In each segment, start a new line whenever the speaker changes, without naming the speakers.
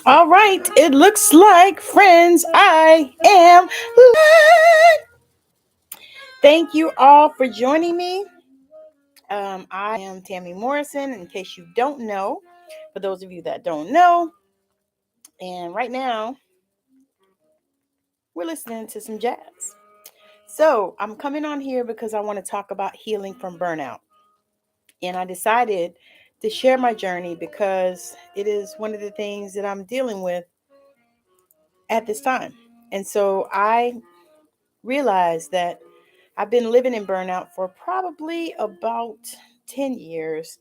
All right, it looks like, friends, I am live. Thank you all for joining me. I am Tammy Morrison, in case you don't know, for those of you that don't know. And right now, we're listening to some jazz. So I'm coming on here because I want to talk about healing from burnout. And I decided to share my journey because it is one of the things that I'm dealing with at this time. And so I realized that I've been living in burnout for probably about 10 years.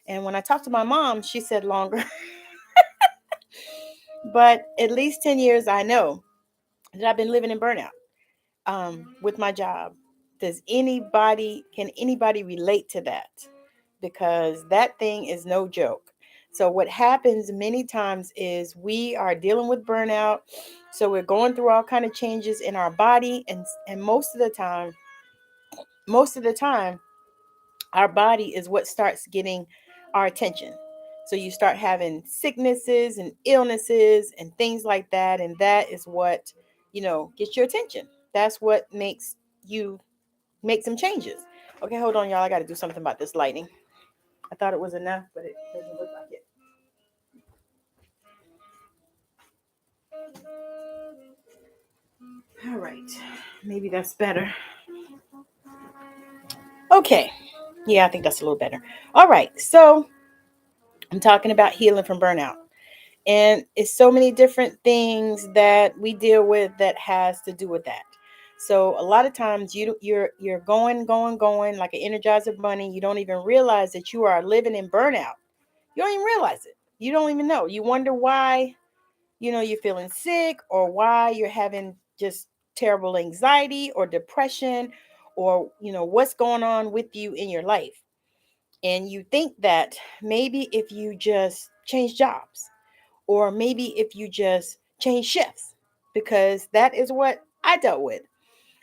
And when I talked to my mom, she said longer, but at least 10 years I know that I've been living in burnout with my job. Can anybody relate to that? Because that thing is no joke. So what happens many times is we are dealing with burnout. So we're going through all kind of changes in our body, and most of the time our body is what starts getting our attention. So you start having sicknesses and illnesses and things like that. And that is what, gets your attention. That's what makes you make some changes. Okay, hold on, y'all. I got to do something about this lighting. I thought it was enough, but it doesn't look like it. All right. Maybe that's better. Okay. Yeah, I think that's a little better. All right. So I'm talking about healing from burnout. And it's so many different things that we deal with that has to do with that. So a lot of times you're going like an energizer bunny. You don't even realize that you are living in burnout. You don't even realize it. You don't even know. You wonder why, you're feeling sick, or why you're having just terrible anxiety or depression, or what's going on with you in your life. And you think that maybe if you just change jobs, or maybe if you just change shifts, because that is what I dealt with.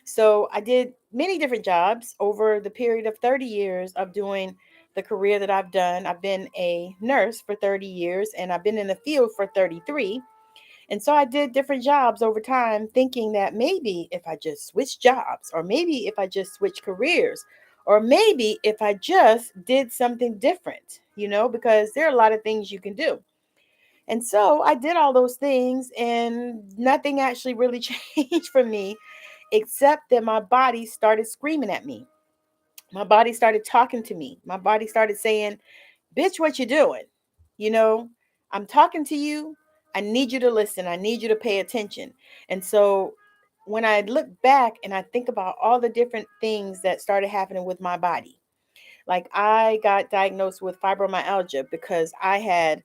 So I did many different jobs over the period of 30 years of doing the career that I've done. I've been a nurse for 30 years, and I've been in the field for 33. And so I did different jobs over time, thinking that maybe if I just switch jobs, or maybe if I just switch careers, or maybe if I just did something different, because there are a lot of things you can do. And so I did all those things, and nothing actually really changed for me, except that my body started screaming at me. My body started talking to me. My body started saying, "Bitch, what you doing? You know, I'm talking to you. I need you to listen. I need you to pay attention." And so when I look back and I think about all the different things that started happening with my body, like I got diagnosed with fibromyalgia because I had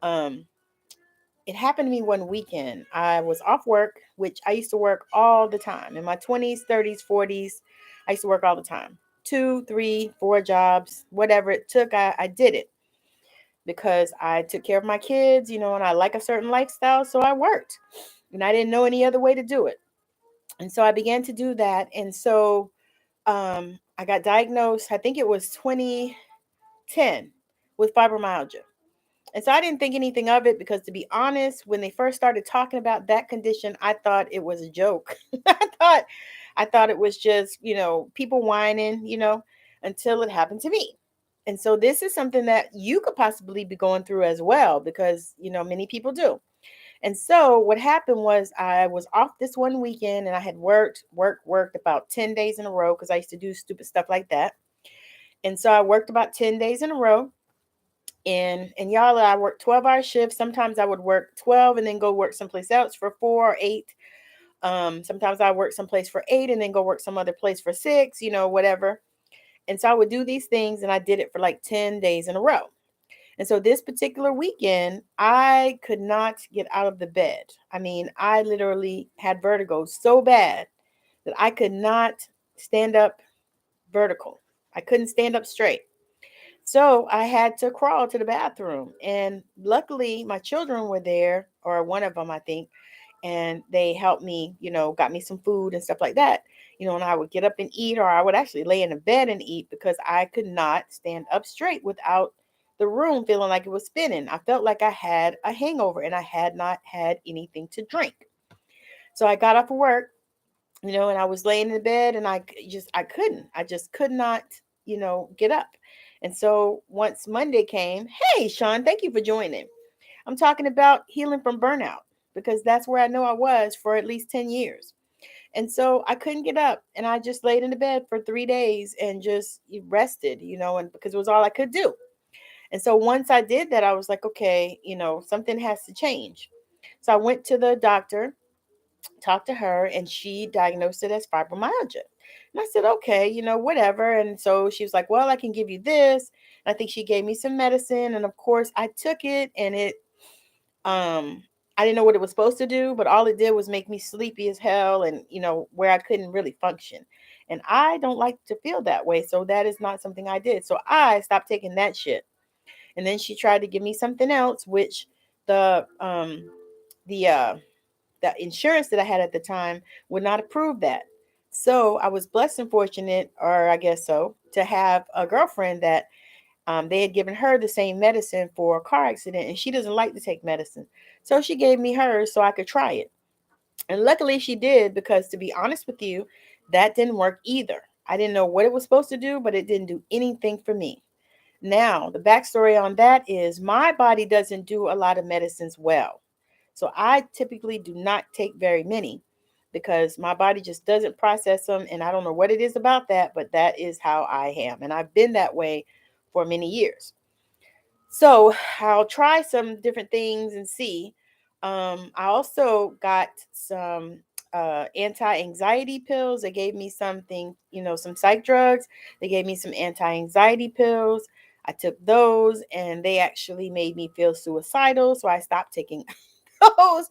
um it happened to me one weekend. I was off work, which I used to work all the time. In my 20s, 30s, 40s, I used to work all the time. Two, three, four jobs, whatever it took, I did it because I took care of my kids, and I like a certain lifestyle. So I worked, and I didn't know any other way to do it. And so I began to do that. And so I got diagnosed, I think it was 2010, with fibromyalgia. And so I didn't think anything of it because, to be honest, when they first started talking about that condition, I thought it was a joke. I thought it was just, people whining, until it happened to me. And so this is something that you could possibly be going through as well, because, many people do. And so what happened was I was off this one weekend, and I had worked about 10 days in a row because I used to do stupid stuff like that. And so I worked about 10 days in a row. And y'all, I worked 12-hour shifts. Sometimes I would work 12 and then go work someplace else for 4 or 8. Sometimes I work someplace for 8 and then go work some other place for 6, whatever. And so I would do these things, and I did it for like 10 days in a row. And so this particular weekend, I could not get out of the bed. I mean, I literally had vertigo so bad that I could not stand up vertical. I couldn't stand up straight. So I had to crawl to the bathroom. And luckily, my children were there, or one of them, I think, and they helped me, got me some food and stuff like that. And I would get up and eat, or I would actually lay in the bed and eat because I could not stand up straight without the room feeling like it was spinning. I felt like I had a hangover and I had not had anything to drink. So I got off of work, and I was laying in bed and I just could not, get up. And so once Monday came, hey, Sean, thank you for joining. I'm talking about healing from burnout because that's where I know I was for at least 10 years. And so I couldn't get up and I just laid in the bed for 3 days and just rested, and because it was all I could do. And so once I did that, I was like, okay, something has to change. So I went to the doctor, talked to her, and she diagnosed it as fibromyalgia. And I said, okay, whatever. And so she was like, well, I can give you this. And I think she gave me some medicine. And of course, I took it and um, I didn't know what it was supposed to do, but all it did was make me sleepy as hell and, where I couldn't really function. And I don't like to feel that way. So that is not something I did. So I stopped taking that shit. And then she tried to give me something else, which the the uh the insurance that I had at the time would not approve that. So I was blessed and fortunate, or I guess so, to have a girlfriend that they had given her the same medicine for a car accident, and she doesn't like to take medicine. So she gave me hers so I could try it. And luckily she did, because to be honest with you, that didn't work either. I didn't know what it was supposed to do, but it didn't do anything for me. Now, the backstory on that is my body doesn't do a lot of medicines well. So I typically do not take very many because my body just doesn't process them. And I don't know what it is about that, but that is how I am. And I've been that way for many years. So I'll try some different things and see. I also got some anti-anxiety pills. They gave me something, some psych drugs. They gave me some anti-anxiety pills. I took those and they actually made me feel suicidal. So I stopped taking those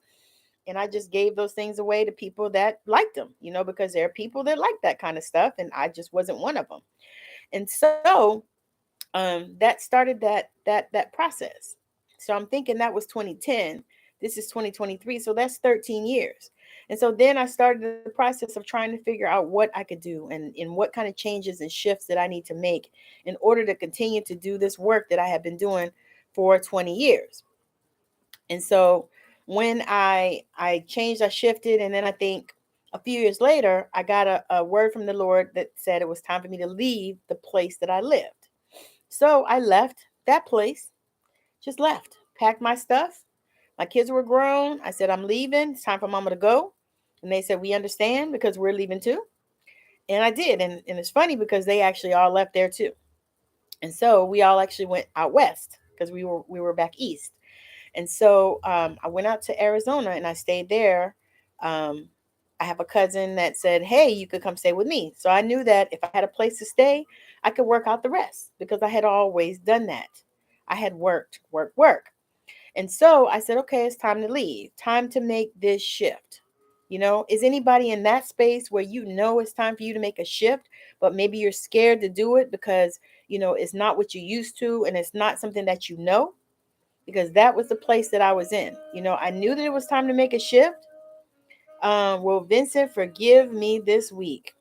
and I just gave those things away to people that liked them, because there are people that like that kind of stuff. And I just wasn't one of them. And so that started that process. So I'm thinking that was 2010. This is 2023, so that's 13 years. And so then I started the process of trying to figure out what I could do and what kind of changes and shifts that I need to make in order to continue to do this work that I have been doing for 20 years. And so when I changed, I shifted, and then I think a few years later, I got a word from the Lord that said it was time for me to leave the place that I lived. So I left that place, just left, packed my stuff. My kids were grown. I said, I'm leaving. It's time for mama to go. And they said, we understand because we're leaving too. And I did. And it's funny because they actually all left there too. And so we all actually went out west because we were back east. And so I went out to Arizona and I stayed there. Um, I have a cousin that said, hey, you could come stay with me. So I knew that if I had a place to stay, I could work out the rest because I had always done that. I had worked, work, work. And so I said, okay, it's time to leave, time to make this shift. Is anybody in that space where it's time for you to make a shift, but maybe you're scared to do it because, it's not what you used to and it's not something that you know? Because that was the place that I was in. I knew that it was time to make a shift. Will Vincent forgive me this week?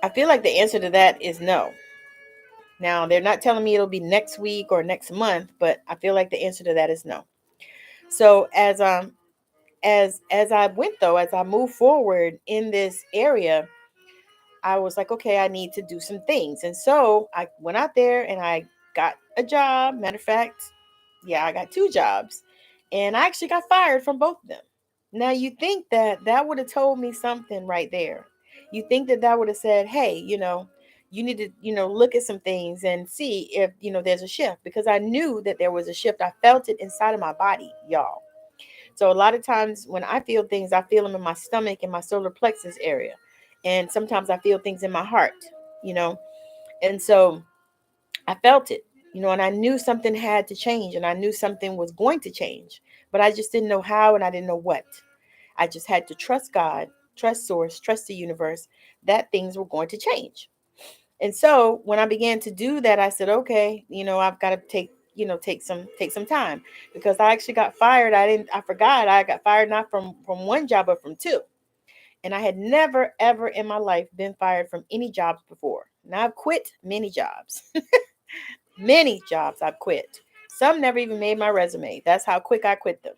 I feel like the answer to that is no. Now, they're not telling me it'll be next week or next month, but I feel like the answer to that is no. So as I went though, as I moved forward in this area, I was like, okay, I need to do some things. And so I went out there and I got a job. Matter of fact, yeah, I got two jobs. And I actually got fired from both of them. Now, you think that that would have told me something right there. You think that that would have said, hey, you need to, look at some things and see if, there's a shift, because I knew that there was a shift. I felt it inside of my body, y'all. So a lot of times when I feel things, I feel them in my stomach and my solar plexus area. And sometimes I feel things in my heart, you know. And so I felt it, and I knew something had to change and I knew something was going to change, but I just didn't know how and I didn't know what. I just had to trust God, trust source, trust the universe that things were going to change. And so when I began to do that, I said, okay, I've got to take some time, because I actually got fired. I forgot I got fired not from one job, but from two. And I had never, ever in my life been fired from any jobs before. Now I've quit many jobs. Many jobs I've quit. Some never even made my resume. That's how quick I quit them.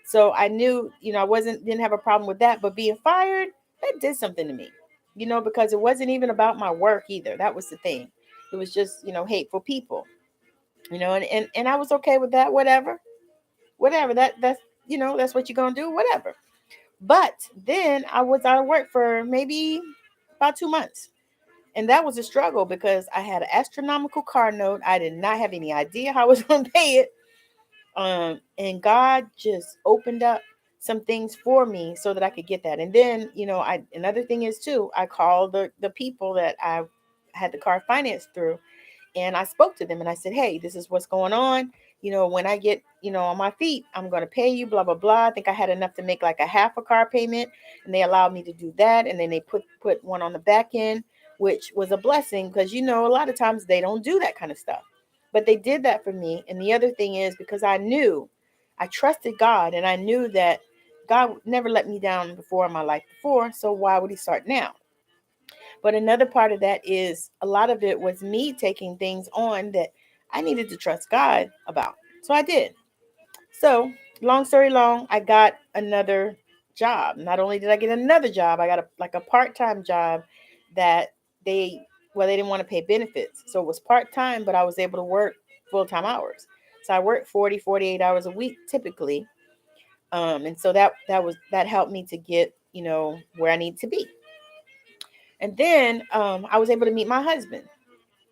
So I knew, I didn't have a problem with that, but being fired, that did something to me, because it wasn't even about my work either. That was the thing. It was just, hateful people, and I was okay with that. Whatever that's what you're going to do, whatever. But then I was out of work for maybe about 2 months. And that was a struggle because I had an astronomical car note. I did not have any idea how I was going to pay it. And God just opened up some things for me so that I could get that. And then, another thing is too, I called the people that I had the car financed through, and I spoke to them and I said, hey, this is what's going on. When I get, on my feet, I'm going to pay you, blah, blah, blah. I think I had enough to make like a half a car payment, and they allowed me to do that. And then they put one on the back end, which was a blessing because, a lot of times they don't do that kind of stuff. But they did that for me. And the other thing is because I trusted God, and I knew that God never let me down before in my life before. So why would he start now? But another part of that is a lot of it was me taking things on that I needed to trust God about. So I did. So long story long, I got another job. Not only did I get another job, I got a part-time job that they didn't want to pay benefits. So it was part-time, but I was able to work full-time hours. So I worked 48 hours a week typically. And so that helped me to get, where I need to be. And then I was able to meet my husband,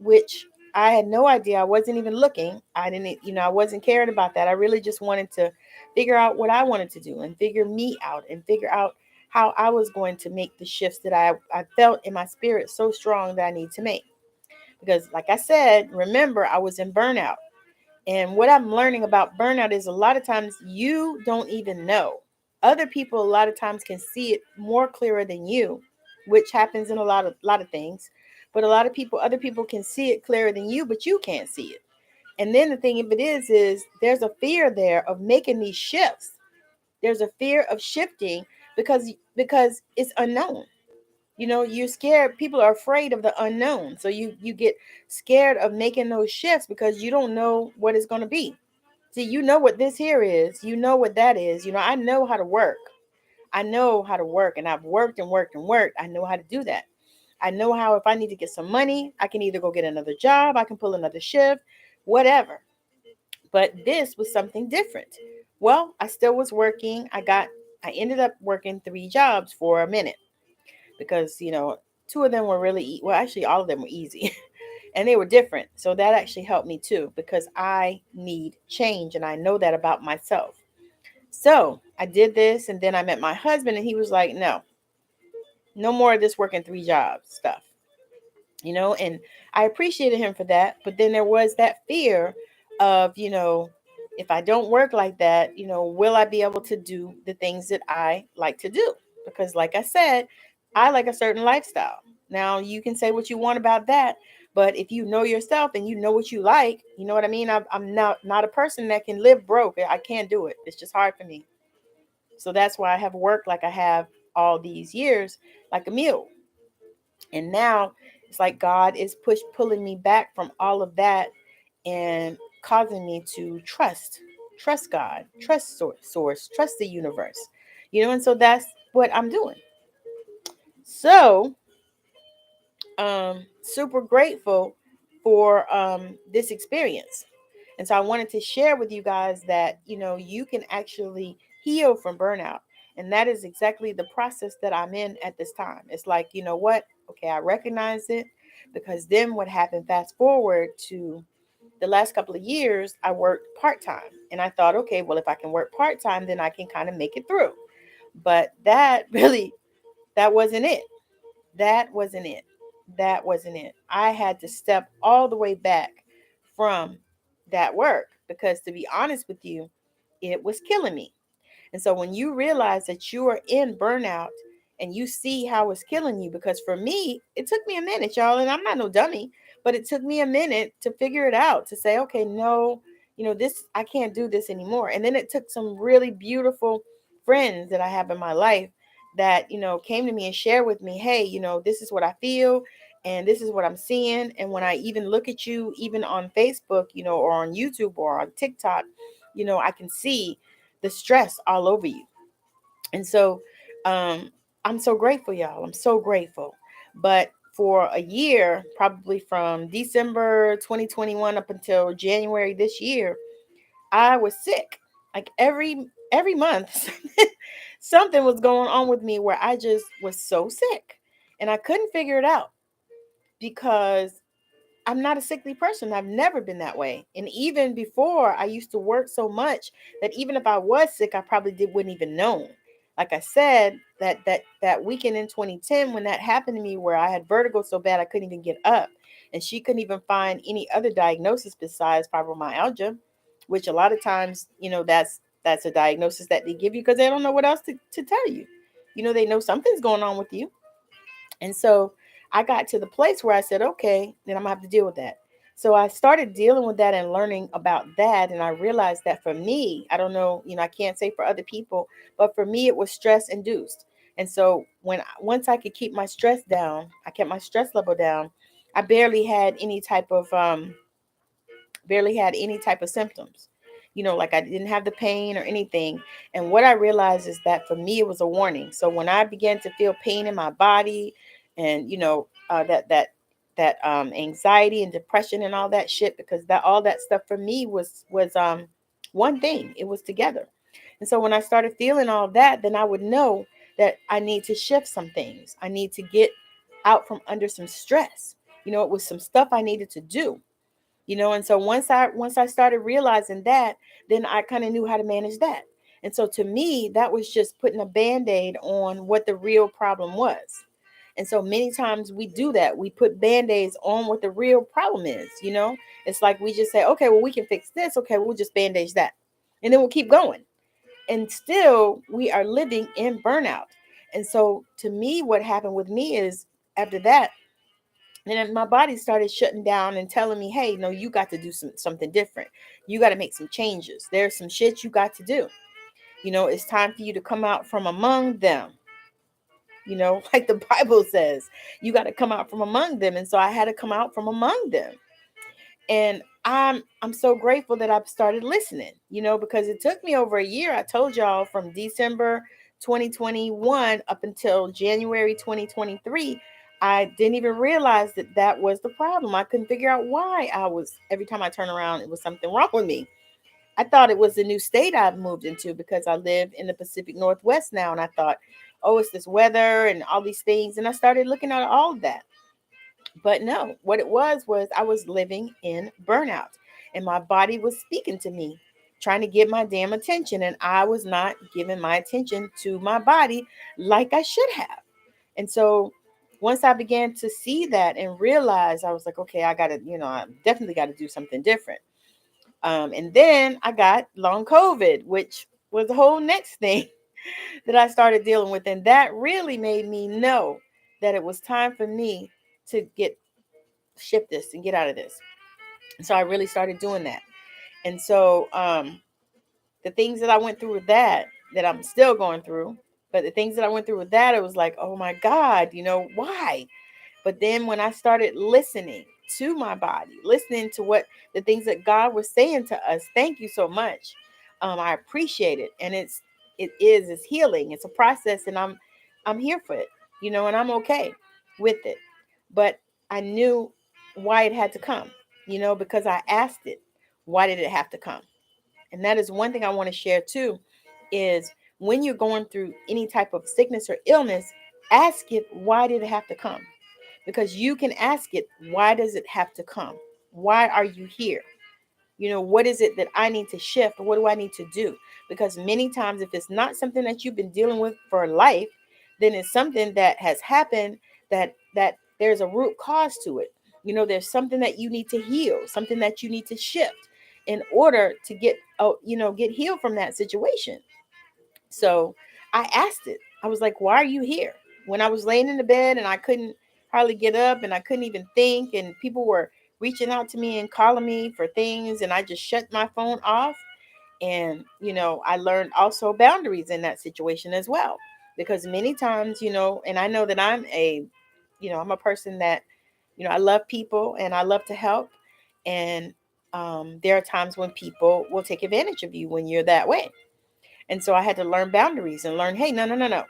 which I had no idea. I wasn't even looking. I didn't, I wasn't caring about that. I really just wanted to figure out what I wanted to do and figure me out and figure out how I was going to make the shifts that I felt in my spirit so strong that I need to make. Because like I said, remember, I was in burnout. And what I'm learning about burnout is a lot of times you don't even know. Other people a lot of times can see it more clearer than you, which happens in a lot of things. But a lot of people, other people can see it clearer than you, but you can't see it. And then the thing of it is there's a fear there of making these shifts. There's a fear of shifting because it's unknown. You're scared. People are afraid of the unknown. So you get scared of making those shifts because you don't know what it's going to be. See, you know what this here is. You know what that is. I know how to work. I know how to work, and I've worked and worked and worked. I know how to do that. I know how if I need to get some money, I can either go get another job, I can pull another shift, whatever. But this was something different. Well, I still was working. I ended up working 3 jobs for a minute because, 2 of them were well, actually all of them were easy and they were different. So that actually helped me too because I need change and I know that about myself. So I did this and then I met my husband and he was like, no more of this working 3 jobs stuff, and I appreciated him for that. But then there was that fear of, if I don't work like that, will I be able to do the things that I like to do? Because like I said, I like a certain lifestyle. Now you can say what you want about that, but if you know yourself and you know what you like, you know what I mean? I'm not a person that can live broke. I can't do it. It's just hard for me. So that's why I have worked like I have all these years, like a mule. And now it's like God is pulling me back from all of that and causing me to trust God, trust source, trust the universe, and so that's what I'm doing. So, super grateful for this experience. And so I wanted to share with you guys that, you can actually heal from burnout. And that is exactly the process that I'm in at this time. It's like, you know what? Okay, I recognize it because then what happened, fast forward to the last couple of years, I worked part-time and I thought, okay, well, if I can work part-time, then I can kind of make it through. But that wasn't it. That wasn't it. That wasn't it. I had to step all the way back from that work because, to be honest with you, it was killing me. And so when you realize that you are in burnout and you see how it's killing you, because for me, it took me a minute, y'all, and I'm not no dummy, but it took me a minute to figure it out, to say, okay, no, this, I can't do this anymore. And then it took some really beautiful friends that I have in my life that, came to me and shared with me, hey, this is what I feel and this is what I'm seeing. And when I even look at you, even on Facebook, or on YouTube or on TikTok, I can see the stress all over you. And so um, I'm so grateful, y'all. I'm so grateful. But for a year, probably from December 2021 up until January this year, I was sick. Like every month, something was going on with me where I just was so sick. And I couldn't figure it out because I'm not a sickly person. I've never been that way. And even before, I used to work so much that even if I was sick, I probably wouldn't even know. Like I said, that weekend in 2010 when that happened to me, where I had vertigo so bad I couldn't even get up, and she couldn't even find any other diagnosis besides fibromyalgia, which a lot of times, that's a diagnosis that they give you because they don't know what else to tell you. They know something's going on with you. And so I got to the place where I said, okay, then I'm gonna have to deal with that. So I started dealing with that and learning about that. And I realized that for me, I don't know, I can't say for other people, but for me, it was stress induced. And so once I could keep my stress down, I kept my stress level down. I barely had any type of symptoms. Like I didn't have the pain or anything. And what I realized is that for me, it was a warning. So when I began to feel pain in my body and, that anxiety and depression and all that shit, because that all that stuff for me was one thing. It was together. And so when I started feeling all that, then I would know that I need to shift some things. I need to get out from under some stress. It was some stuff I needed to do. And so once I started realizing that, then I kind of knew how to manage that. And so to me, that was just putting a band-aid on what the real problem was. And so many times we do that. We put band-aids on what the real problem is. It's like we just say, okay, well, we can fix this. Okay, we'll just bandage that. And then we'll keep going. And still we are living in burnout. And so to me, what happened with me is after that, and then my body started shutting down and telling me, hey, no, you got to do something different. You got to make some changes. There's some shit you got to do. It's time for you to come out from among them. Like the Bible says, you got to come out from among them. And so I had to come out from among them. And I'm so grateful that I've started listening, because it took me over a year. I told y'all from December 2021 up until January 2023, I didn't even realize that was the problem. I couldn't figure out why every time I turn around, it was something wrong with me. I thought it was the new state I've moved into because I live in the Pacific Northwest now. And I thought, oh, it's this weather and all these things. And I started looking at all of that. But no, what it was I was living in burnout and my body was speaking to me, trying to get my damn attention. And I was not giving my attention to my body like I should have. And so once I began to see that and realize, I was like, okay, I definitely got to do something different. And then I got long COVID, which was the whole next thing that I started dealing with. And that really made me know that it was time for me to shift this and get out of this. And so I really started doing that. And so the things that I went through with that I'm still going through, but the things that I went through with that, it was like, oh my God, why? But then when I started listening to my body, listening to what the things that God was saying to us, thank you so much. I appreciate it. And it's healing. It's a process and I'm here for it, and I'm okay with it. But I knew why it had to come, because I asked it, why did it have to come? And that is one thing I want to share too, is when you're going through any type of sickness or illness, ask it, why did it have to come? Because you can ask it, why does it have to come? Why are you here? What is it that I need to shift? What do I need to do? Because many times, if it's not something that you've been dealing with for life, then it's something that has happened that there's a root cause to it. There's something that you need to heal, something that you need to shift in order to get healed from that situation. So I asked it. I was like, why are you here? When I was laying in the bed and I couldn't hardly get up and I couldn't even think, and people were reaching out to me and calling me for things, and I just shut my phone off. And, I learned also boundaries in that situation as well. because many times, and I know that I'm a person that, I love people and I love to help. And there are times when people will take advantage of you when you're that way. And so I had to learn boundaries and learn, hey, no, no, no, no.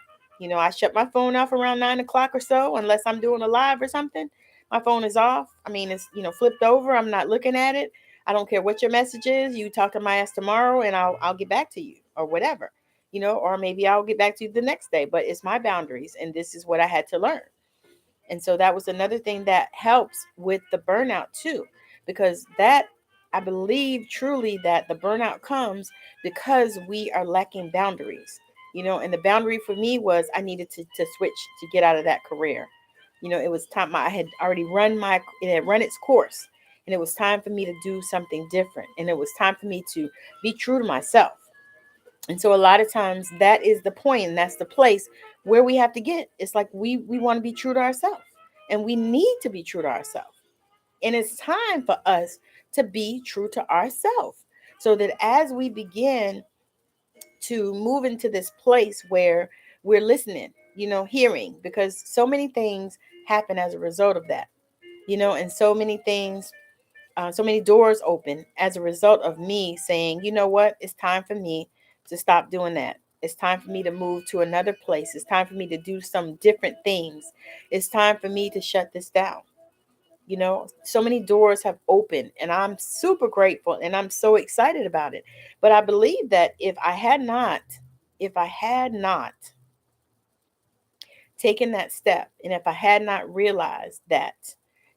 I shut my phone off around 9 o'clock or so, unless I'm doing a live or something. My phone is off. I mean, it's, flipped over. I'm not looking at it. I don't care what your message is. You talk to my ass tomorrow and I'll get back to you or whatever, or maybe I'll get back to you the next day, but it's my boundaries. And this is what I had to learn. And so that was another thing that helps with the burnout too, because that, I believe truly that the burnout comes because we are lacking boundaries, and the boundary for me was I needed to switch to get out of that career. It was time. I had already it had run its course, and it was time for me to do something different. And it was time for me to be true to myself. And so a lot of times that is the point, and that's the place where we have to get. It's like we want to be true to ourselves, and we need to be true to ourselves. And it's time for us to be true to ourselves, so that as we begin to move into this place where we're listening, hearing, because so many things happen as a result of that, and so many things, so many doors open as a result of me saying, you know what, it's time for me to stop doing that. It's time for me to move to another place. It's time for me to do some different things. It's time for me to shut this down. So many doors have opened, and I'm super grateful and I'm so excited about it. But I believe that if I had not taken that step, and if I had not realized that,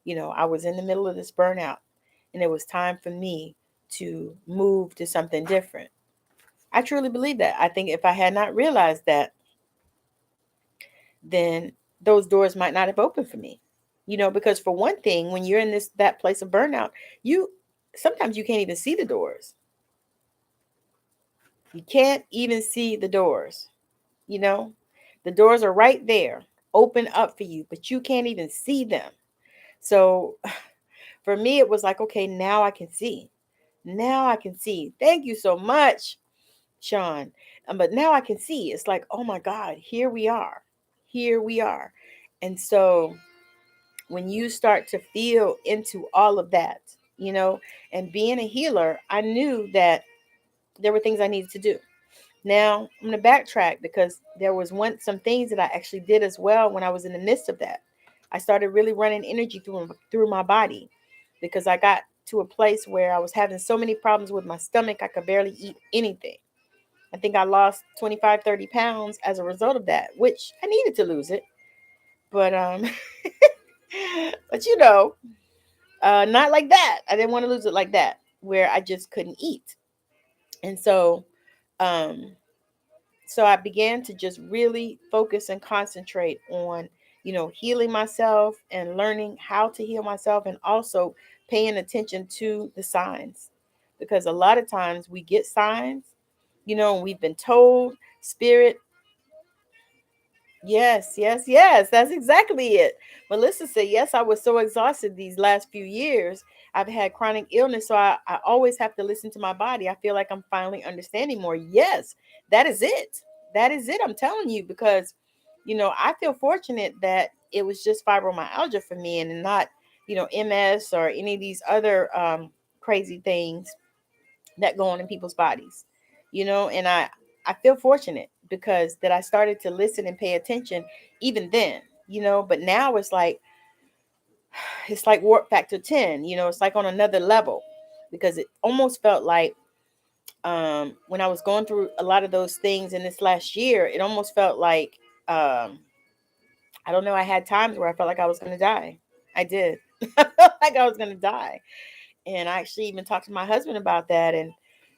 I was in the middle of this burnout and it was time for me to move to something different. I truly believe that. I think if I had not realized that, then those doors might not have opened for me. Because for one thing, when you're in that place of burnout, you sometimes you can't even see the doors. You can't even see the doors. You know, the doors are right there, open up for you, but you can't even see them. So for me, it was like, okay, now I can see. Now I can see. Thank you so much, Sean. But now I can see. It's like, oh my God, here we are. Here we are. And so when you start to feel into all of that, and being a healer, I knew that there were things I needed to do. Now I'm going to backtrack, because there was some things that I actually did as well when I was in the midst of that. I started really running energy through my body, because I got to a place where I was having so many problems with my stomach. I could barely eat anything. I think I lost 25, 30 pounds as a result of that, which I needed to lose it. But, but not like that. I didn't want to lose it like that, where I just couldn't eat. And um, so I began to just really focus and concentrate on, healing myself and learning how to heal myself, and also paying attention to the signs. Because a lot of times we get signs, and we've been told, spirit. Yes, yes, yes. That's exactly it. Melissa said, yes, I was so exhausted these last few years. I've had chronic illness, so I always have to listen to my body. I feel like I'm finally understanding more. Yes, that is it. That is it. I'm telling you, because, I feel fortunate that it was just fibromyalgia for me, and not, MS or any of these other crazy things that go on in people's bodies, and I feel fortunate, because that I started to listen and pay attention even then, but now it's like warp factor 10, it's like on another level, because it almost felt like when I was going through a lot of those things in this last year, it almost felt like I don't know, I had times where I felt like I was going to die. I did. I felt like I was going to die. And I actually even talked to my husband about that. And,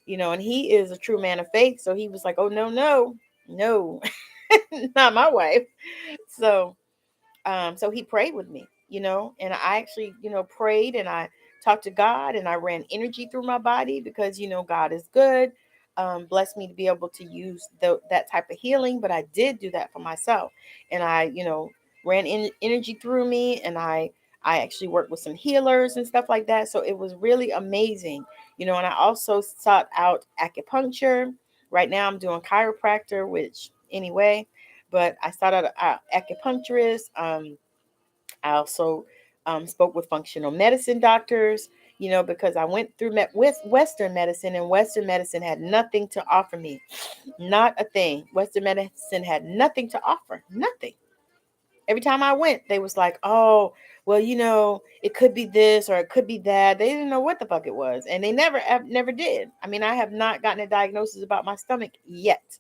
and he is a true man of faith. So he was like, oh, no, no, no, not my wife. So, so he prayed with me, and I actually, prayed, and I talked to God, and I ran energy through my body, because, God is good. Blessed me to be able to use that type of healing. But I did do that for myself. And I, ran energy through me, and I actually worked with some healers and stuff like that. So it was really amazing, and I also sought out acupuncture. Right now I'm doing chiropractor, which anyway, But I started out acupuncturist. I also spoke with functional medicine doctors, because I went through with Western medicine, and Western medicine had nothing to offer me. Not a thing. Western medicine had nothing to offer. Nothing. Every time I went, they was like, oh, well, it could be this or it could be that. They didn't know what the fuck it was. And they never did. I mean, I have not gotten a diagnosis about my stomach yet.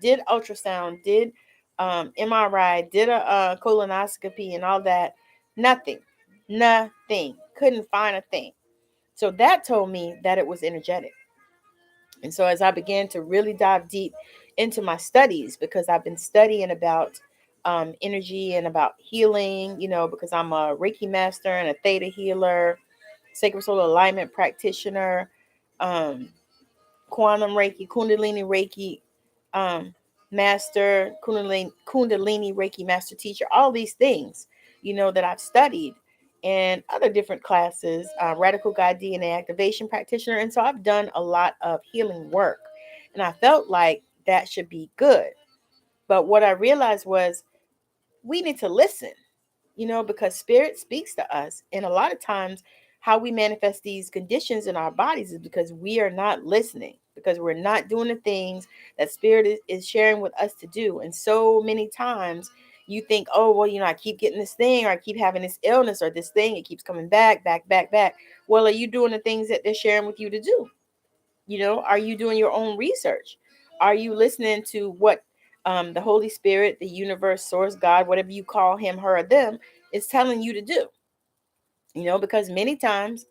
Did ultrasound, did MRI, did a colonoscopy and all that. Nothing. Nothing. Couldn't find a thing. So that told me that it was energetic. And so as I began to really dive deep into my studies, because I've been studying about energy and about healing, because I'm a Reiki master and a theta healer, sacred soul alignment practitioner, um, quantum Reiki, Kundalini Reiki um, master, Kundalini Reiki master teacher, all these things, that I've studied, and other different classes, radical guide DNA activation practitioner. And so I've done a lot of healing work, and I felt like that should be good. But what I realized was we need to listen, because spirit speaks to us. And a lot of times, how we manifest these conditions in our bodies is because we are not listening, because we're not doing the things that spirit is sharing with us to do. And so many times you think, oh, well, I keep getting this thing, or I keep having this illness or this thing. It keeps coming back, back, back, back. Well, are you doing the things that they're sharing with you to do? Are you doing your own research? Are you listening to what the Holy Spirit, the universe, source, God, whatever you call him, her, or them, is telling you to do? Because many times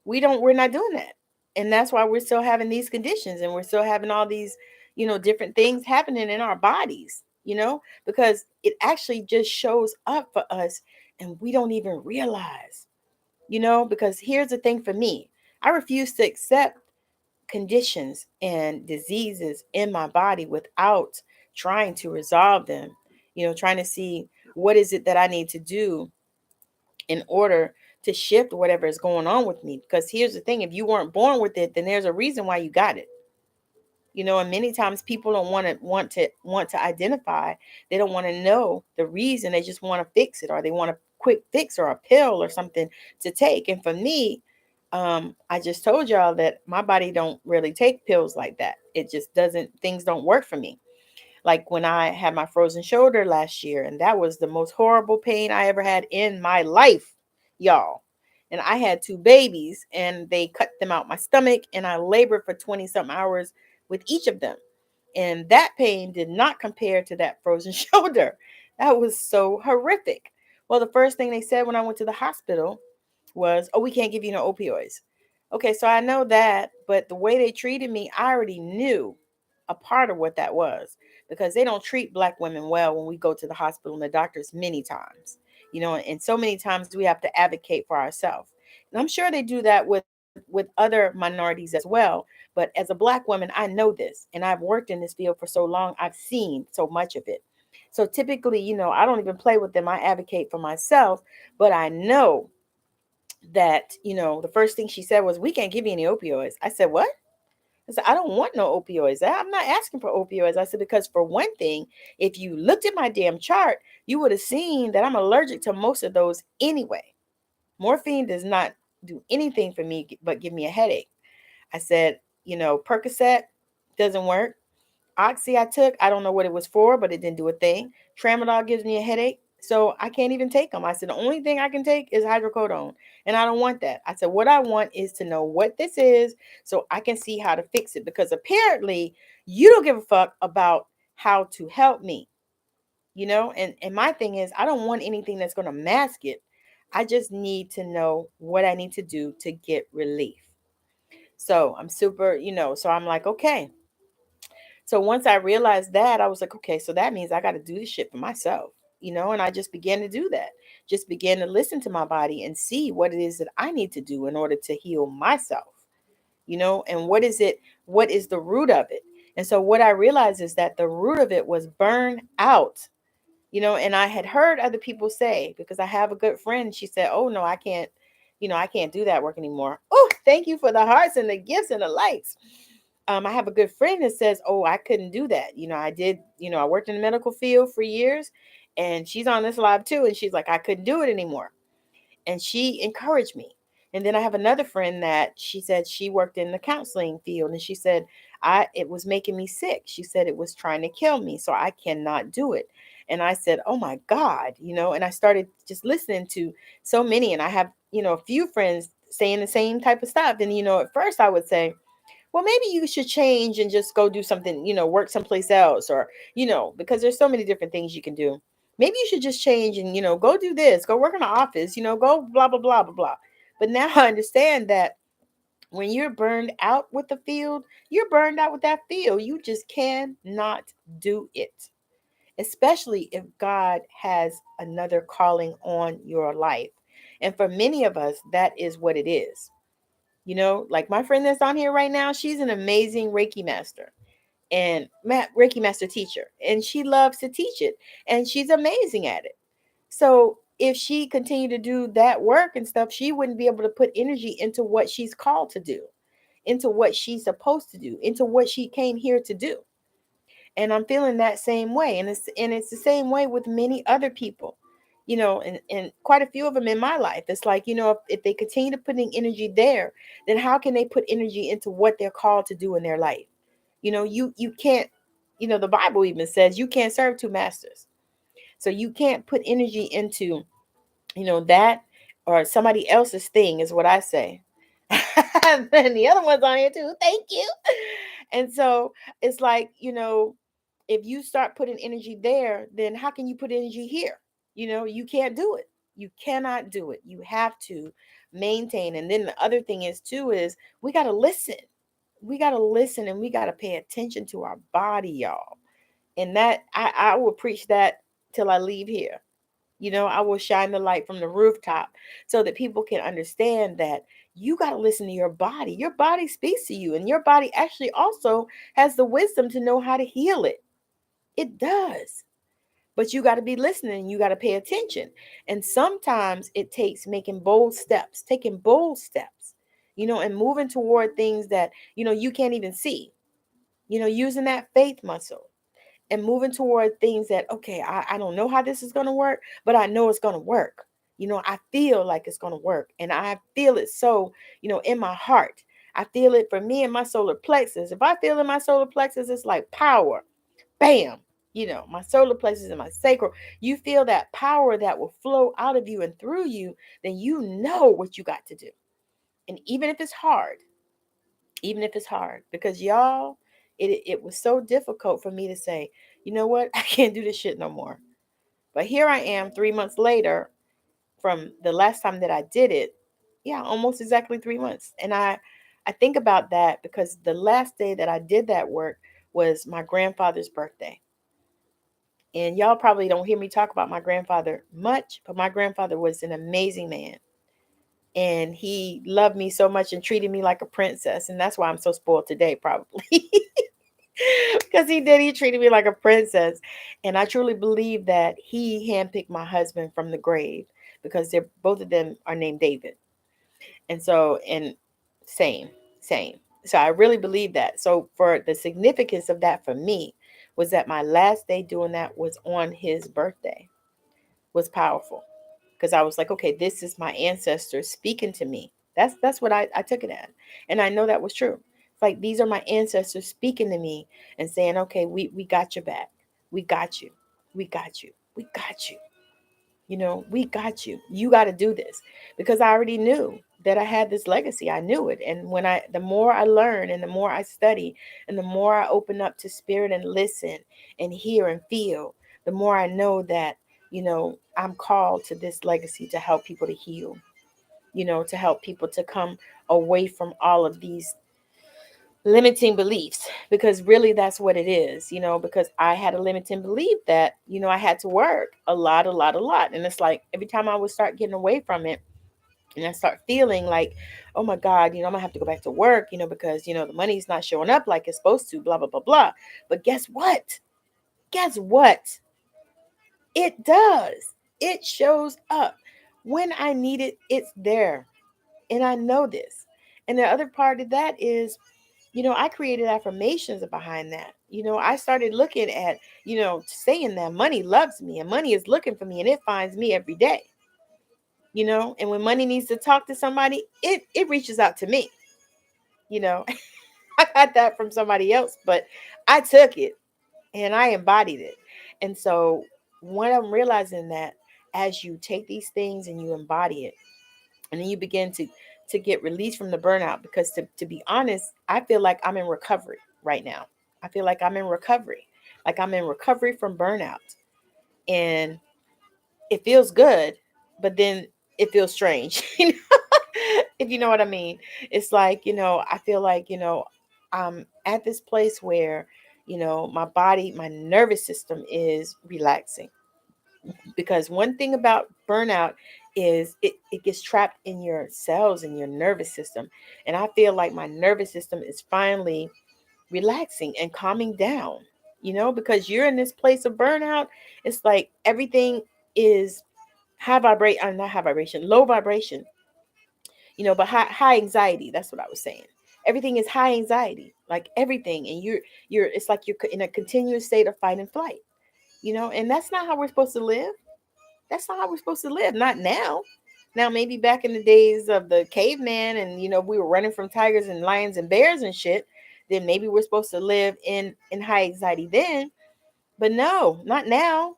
we're not doing that. And that's why we're still having these conditions, and we're still having all these, different things happening in our bodies, because it actually just shows up for us and we don't even realize, because here's the thing for me. I refuse to accept conditions and diseases in my body without trying to resolve them, trying to see what is it that I need to do in order to shift whatever is going on with me. Because here's the thing, if you weren't born with it, then there's a reason why you got it. And many times people don't want to identify. They don't want to know the reason. They just want to fix it, or they want a quick fix or a pill or something to take. And for me, I just told y'all that my body don't really take pills like that. It just doesn't, things don't work for me. Like when I had my frozen shoulder last year, and that was the most horrible pain I ever had in my life, y'all. And I had two babies, and they cut them out my stomach, and I labored for 20 something hours with each of them. And that pain did not compare to that frozen shoulder. That was so horrific. Well, the first thing they said when I went to the hospital was, oh, we can't give you no opioids. Okay, so I know that, but the way they treated me, I already knew a part of what that was, because they don't treat Black women well when we go to the hospital and the doctors many times, and so many times we have to advocate for ourselves. And I'm sure they do that with other minorities as well. But as a Black woman, I know this, and I've worked in this field for so long. I've seen so much of it. So typically, I don't even play with them. I advocate for myself, but I know that, the first thing she said was, we can't give you any opioids. I said, what? I said, I don't want no opioids. I'm not asking for opioids. I said, because for one thing, if you looked at my damn chart, you would have seen that I'm allergic to most of those anyway. Morphine does not do anything for me but give me a headache. I said, Percocet doesn't work. Oxy I took, I don't know what it was for, but it didn't do a thing. Tramadol gives me a headache, so I can't even take them. I said, the only thing I can take is hydrocodone, and I don't want that. I said, what I want is to know what this is so I can see how to fix it, because apparently you don't give a fuck about how to help me, and my thing is, I don't want anything that's going to mask it. I just need to know what I need to do to get relief. So I'm super, so I'm like, okay. So once I realized that, I was like, okay, so that means I got to do this shit for myself, and I just began to do that. Just began to listen to my body and see what it is that I need to do in order to heal myself, and what is the root of it? And so what I realized is that the root of it was burn out, and I had heard other people say, because I have a good friend, she said, oh no, I can't, I can't do that work anymore. Oh, thank you for the hearts and the gifts and the likes. I have a good friend that says, "Oh, I couldn't do that. I did. I worked in the medical field for years, and she's on this live too. And she's like, I couldn't do it anymore, and she encouraged me. And then I have another friend that she said she worked in the counseling field, and she said it was making me sick. She said it was trying to kill me, so I cannot do it. And I said, oh my God, and I started just listening to so many, and I have a few friends saying the same type of stuff. And at first I would say, well, maybe you should change and just go do something, work someplace else, or, because there's so many different things you can do. Maybe you should just change and, go do this, go work in the office, go blah, blah, blah, blah, blah. But now I understand that when you're burned out with the field, you're burned out with that field. You just cannot do it, especially if God has another calling on your life. And for many of us, that is what it is. Like my friend that's on here right now, she's an amazing Reiki master and Reiki master teacher, and she loves to teach it, and she's amazing at it. So if she continued to do that work and stuff, she wouldn't be able to put energy into what she's called to do, into what she's supposed to do, into what she came here to do. And I'm feeling that same way. And it's the same way with many other people, and quite a few of them in my life. It's like, if they continue to putting energy there, then how can they put energy into what they're called to do in their life? You can't, the Bible even says you can't serve two masters. So you can't put energy into, that or somebody else's thing, is what I say. And the other one's on here too. Thank you. And so it's like, if you start putting energy there, then how can you put energy here? You can't do it. You cannot do it. You have to maintain. And then the other thing is too, is we got to listen. We got to listen, and we got to pay attention to our body, y'all. And that I will preach that till I leave here. I will shine the light from the rooftop so that people can understand that you got to listen to your body. Your body speaks to you, and your body actually also has the wisdom to know how to heal it. It does. But you got to be listening. You got to pay attention. And sometimes it takes making bold steps, taking bold steps, and moving toward things that, you can't even see, using that faith muscle and moving toward things that, okay, I don't know how this is going to work, but I know it's going to work. I feel like it's going to work, and I feel it so, in my heart. I feel it for me in my solar plexus. If I feel in my solar plexus, it's like power. Bam. My solar plexus and my sacral. You feel that power that will flow out of you and through you, then you know what you got to do. And even if it's hard, because y'all, it was so difficult for me to say, you know what, I can't do this shit no more. But here I am 3 months later from the last time that I did it. Yeah, almost exactly 3 months. And I think about that because the last day that I did that work was my grandfather's birthday. And y'all probably don't hear me talk about my grandfather much, but my grandfather was an amazing man. And he loved me so much and treated me like a princess. And that's why I'm so spoiled today, probably. Because he did. He treated me like a princess. And I truly believe that he handpicked my husband from the grave, because they're both of them are named David. And so, and same, same. So I really believe that. So for the significance of that for me was that my last day doing that was on his birthday. Was powerful, because I was like, okay, this is my ancestors speaking to me. That's what I took it as. And I know that was true. It's like, these are my ancestors speaking to me and saying, okay, we got your back. We got you. We got you. We got you. We got you. You got to do this, because I already knew that I had this legacy. I knew it. And the more I learn and the more I study and the more I open up to spirit and listen and hear and feel, the more I know that, I'm called to this legacy to help people to heal, to help people to come away from all of these limiting beliefs, because really that's what it is, because I had a limiting belief that, I had to work a lot, a lot, a lot. And it's like every time I would start getting away from it and I start feeling like, oh my God, I'm gonna have to go back to work, because, the money's not showing up like it's supposed to, blah, blah, blah, blah. But guess what? Guess what? It does. It shows up. When I need it, it's there. And I know this. And the other part of that is I created affirmations behind that. I started looking at, saying that money loves me and money is looking for me and it finds me every day. And when money needs to talk to somebody, it reaches out to me. you know I got that from somebody else, but I took it and I embodied it. And so when I'm realizing that, as you take these things and you embody it, and then you begin to get released from the burnout, because to be honest, I feel like I'm in recovery right now. I feel like I'm in recovery. Like I'm in recovery from burnout. And it feels good, but then it feels strange. If you know what I mean. It's like, I feel like, I'm at this place where, my body, my nervous system is relaxing. Because one thing about burnout is it gets trapped in your cells in your nervous system. And I feel like my nervous system is finally relaxing and calming down, because you're in this place of burnout. It's like everything is not high vibration, low vibration, but high anxiety. That's what I was saying. Everything is high anxiety, like everything. And you're it's like you're in a continuous state of fight and flight, and that's not how we're supposed to live. That's not how we're supposed to live. Not now. Now, maybe back in the days of the caveman and, we were running from tigers and lions and bears and shit, then maybe we're supposed to live in high anxiety then. But no, not now.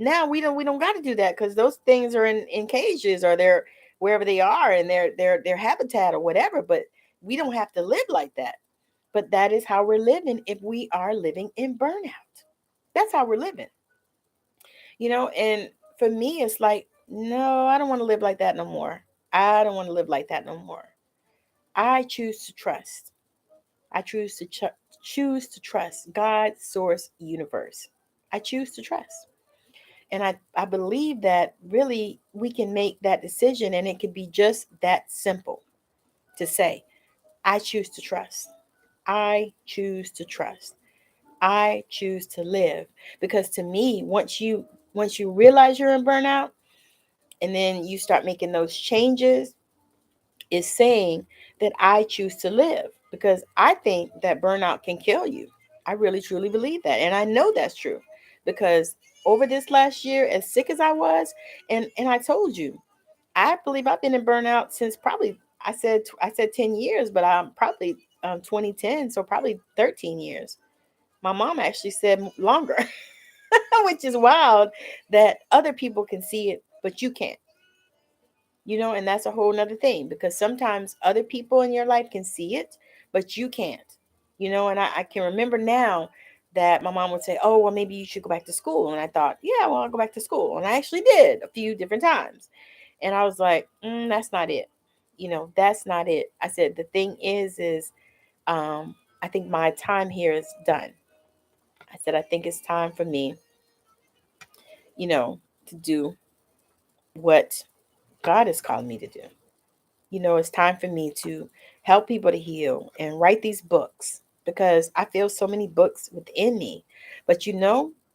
Now we don't got to do that, because those things are in cages, or they're wherever they are in their habitat or whatever. But we don't have to live like that. But that is how we're living if we are living in burnout. That's how we're living. And for me, it's like, no, I don't want to live like that no more. I don't want to live like that no more. I choose to trust. I choose to trust God, source, universe. I choose to trust. And I believe that really we can make that decision, and it could be just that simple to say, I choose to trust. I choose to trust. I choose to live. Because to me, once you realize you're in burnout, and then you start making those changes, is saying that I choose to live, because I think that burnout can kill you. I really truly believe that. And I know that's true, because over this last year, as sick as I was, and I told you, I believe I've been in burnout since probably, I said 10 years, but I'm probably 2010, so probably 13 years. My mom actually said longer, which is wild that other people can see it, but you can't. And that's a whole nother thing, because sometimes other people in your life can see it, but you can't. And I can remember now that my mom would say, oh, well, maybe you should go back to school. And I thought, yeah, well, I'll go back to school. And I actually did a few different times. And I was like, that's not it. That's not it. I said, the thing is, I think my time here is done. I said, I think it's time for me, to do what God is calling me to do. It's time for me to help people to heal and write these books, because I feel so many books within me. But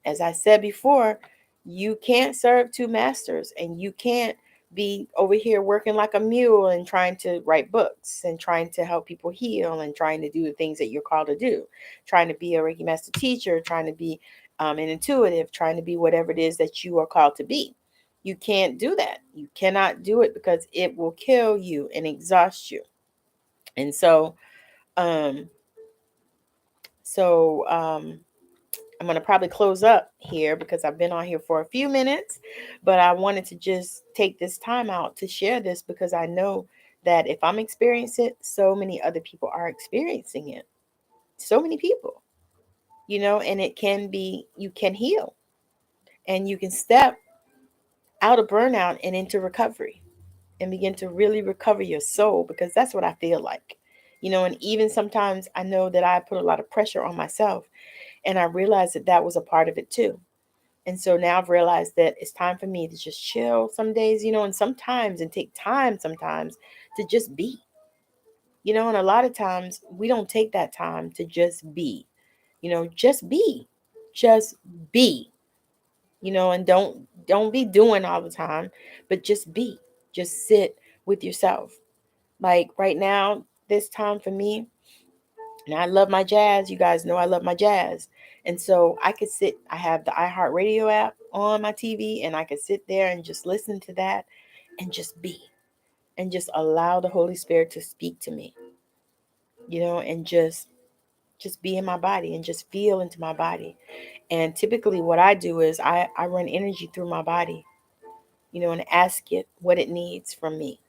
as I said before, you can't serve two masters, and you can't be over here working like a mule and trying to write books and trying to help people heal and trying to do the things that you're called to do, trying to be a Reiki master teacher, trying to be an intuitive, trying to be whatever it is that you are called to be. You can't do that. You cannot do it, because it will kill you and exhaust you. And um, so I'm going to probably close up here, because I've been on here for a few minutes, but I wanted to just take this time out to share this, because I know that if I'm experiencing it, so many other people are experiencing it. So many people, and you can heal, and you can step out of burnout and into recovery, and begin to really recover your soul, because that's what I feel like. And even sometimes I know that I put a lot of pressure on myself, and I realized that that was a part of it too. And so now I've realized that it's time for me to just chill some days, and take time sometimes to just be, and a lot of times we don't take that time to just be, just be, just be, and don't be doing all the time, but just sit with yourself. Like right now, this time for me, And I love my jazz. You guys know I love my jazz. And so I have the iHeartRadio app on my TV, and I could sit there and just listen to that and just be, and just allow the Holy Spirit to speak to me, and just be in my body and just feel into my body. And typically what I do is I run energy through my body, and ask it what it needs from me.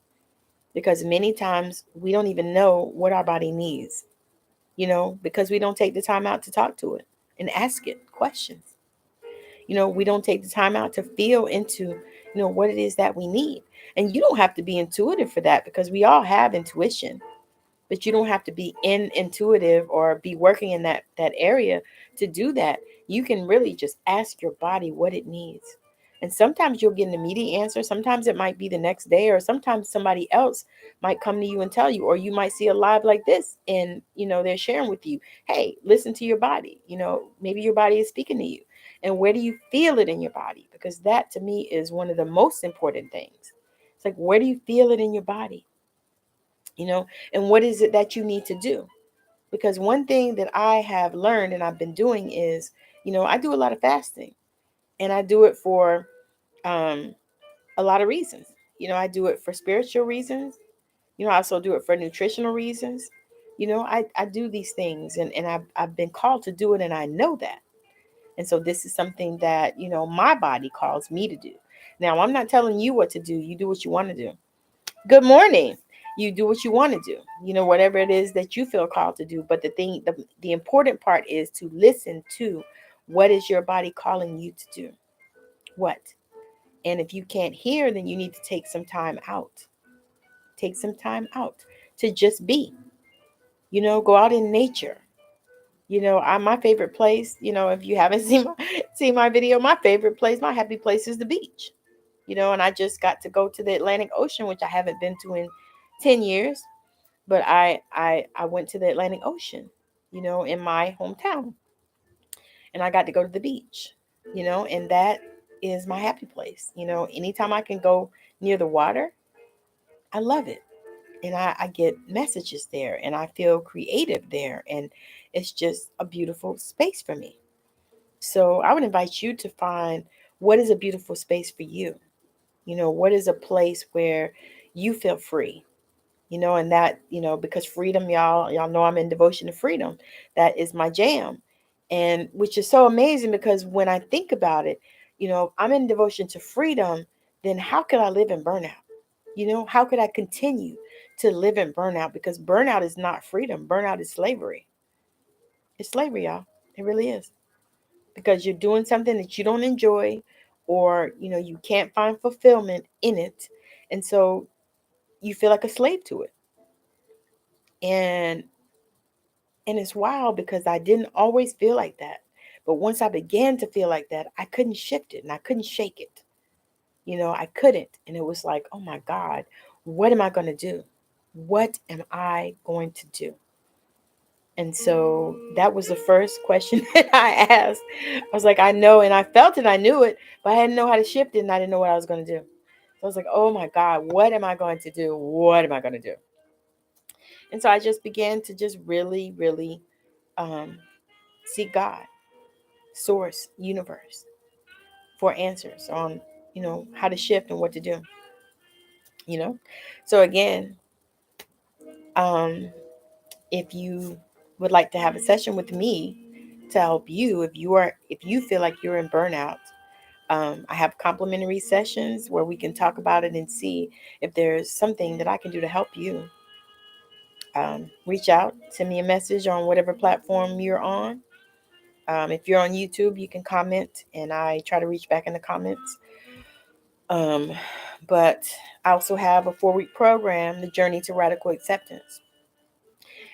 Because many times we don't even know what our body needs, because we don't take the time out to talk to it and ask it questions. We don't take the time out to feel into, what it is that we need. And you don't have to be intuitive for that, because we all have intuition. But you don't have to be intuitive or be working in that area to do that. You can really just ask your body what it needs. And sometimes you'll get an immediate answer. Sometimes it might be the next day, or sometimes somebody else might come to you and tell you, or you might see a live like this, and they're sharing with you, hey, listen to your body. Maybe your body is speaking to you. And where do you feel it in your body? Because that to me is one of the most important things. It's like, where do you feel it in your body? And what is it that you need to do? Because one thing that I have learned and I've been doing is, I do a lot of fasting, and I do it for um, a lot of reasons. I do it for spiritual reasons. I also do it for nutritional reasons. I do these things, and I've been called to do it, and I know that. And so this is something that, my body calls me to do. Now, I'm not telling you what to do. You do what you want to do. Good morning. You do what you want to do, whatever it is that you feel called to do. But the important part is to listen to what is your body calling you to do. What? And if you can't hear, then you need to take some time out. Take some time out to just be, go out in nature. My favorite place, if you haven't seen my video, my favorite place, my happy place is the beach. And I just got to go to the Atlantic Ocean, which I haven't been to in 10 years. But I went to the Atlantic Ocean, in my hometown, and I got to go to the beach, and that is my happy place. Anytime I can go near the water, I love it. And I get messages there, and I feel creative there, and it's just a beautiful space for me. So I would invite you to find what is a beautiful space for you. What is a place where you feel free, and that, because freedom, y'all know I'm in devotion to freedom. That is my jam. And which is so amazing, because when I think about it, I'm in devotion to freedom, then how could I live in burnout? How could I continue to live in burnout? Because burnout is not freedom. Burnout is slavery. It's slavery, y'all. It really is. Because you're doing something that you don't enjoy, or, you can't find fulfillment in it. And so you feel like a slave to it. And it's wild, because I didn't always feel like that. But once I began to feel like that, I couldn't shift it and I couldn't shake it. I couldn't. And it was like, oh my God, what am I going to do? What am I going to do? And so that was the first question that I asked. I was like, I know, and I felt it, I knew it, but I didn't know how to shift it, and I didn't know what I was going to do. So I was like, oh my God, what am I going to do? What am I going to do? And so I just began to just really, really um, seek God, source, universe, for answers on, how to shift and what to do, you know? So again, um, if you would like to have a session with me to help you, if you feel like you're in burnout, I have complimentary sessions where we can talk about it and see if there's something that I can do to help you. Reach out, send me a message on whatever platform you're on. If you're on YouTube, you can comment, and I try to reach back in the comments. Um, but I also have a 4-week program, The Journey to Radical Acceptance.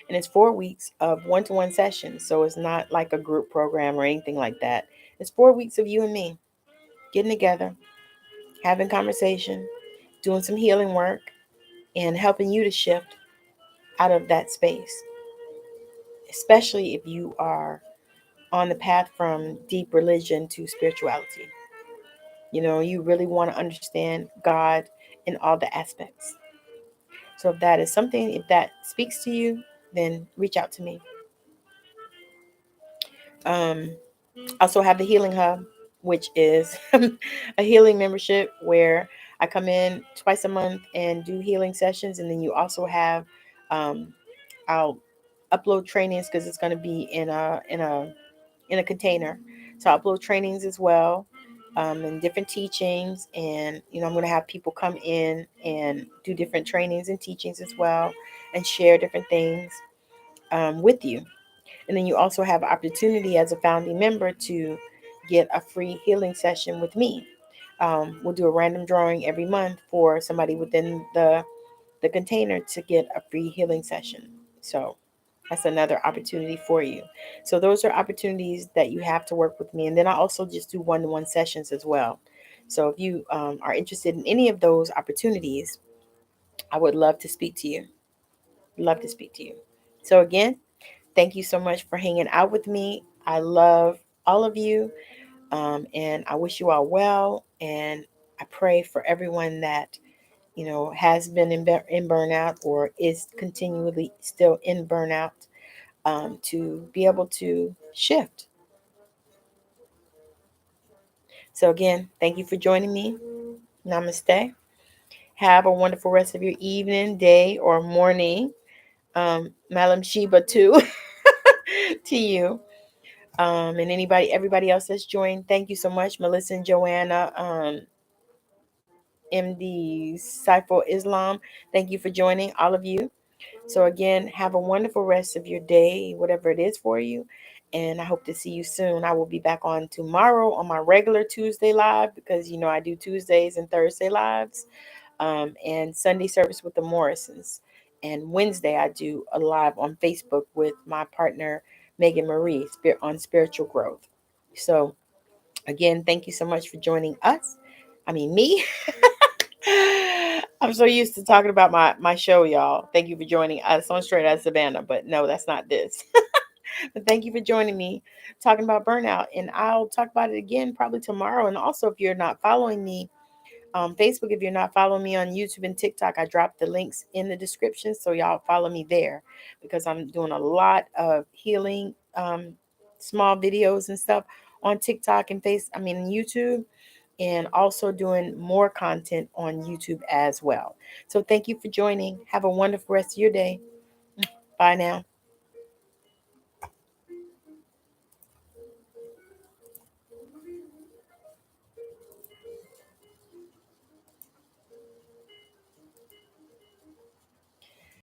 And it's 4 weeks of one-to-one sessions. So it's not like a group program or anything like that. It's 4 weeks of you and me getting together, having conversation, doing some healing work, and helping you to shift out of that space. Especially if you are on the path from deep religion to spirituality. You really want to understand God in all the aspects. So if that is something, if that speaks to you, then reach out to me. Um, also have the Healing Hub, which is a healing membership where I come in twice a month and do healing sessions. And then you also have, um, I'll upload trainings because it's going to be in a container. So I upload trainings as well, and different teachings. And, I'm going to have people come in and do different trainings and teachings as well and share different things with you. And then you also have opportunity as a founding member to get a free healing session with me. We'll do a random drawing every month for somebody within the container to get a free healing session. So that's another opportunity for you. So those are opportunities that you have to work with me. And then I also just do one-to-one sessions as well. So if you are interested in any of those opportunities, I would love to speak to you. Love to speak to you. So again, thank you so much for hanging out with me. I love all of you, and I wish you all well. And I pray for everyone that has been in burnout or is continually still in burnout, to be able to shift. So again, thank you for joining me. Namaste. Have a wonderful rest of your evening, day, or morning. Malam Sheba too, to you. And everybody else that's joined, thank you so much. Melissa and Joanna, MD Saiful Islam, thank you for joining, all of you. So again, have a wonderful rest of your day, whatever it is for you. And I hope to see you soon. I will be back on tomorrow on my regular Tuesday live because I do Tuesdays and Thursday lives, and Sunday service with the Morrisons. And Wednesday I do a live on Facebook with my partner Megan Marie on spiritual growth. So again, thank you so much for joining us. I mean me. I'm so used to talking about my show, y'all. Thank you for joining us on Straight Outta Savannah, but no, that's not this. But thank you for joining me talking about burnout, and I'll talk about it again probably tomorrow. And also, if you're not following me on Facebook, if you're not following me on YouTube and TikTok, I dropped the links in the description, so y'all follow me there because I'm doing a lot of healing, small videos and stuff on TikTok and YouTube, and also doing more content on YouTube as well. So thank you for joining. Have a wonderful rest of your day. Bye now.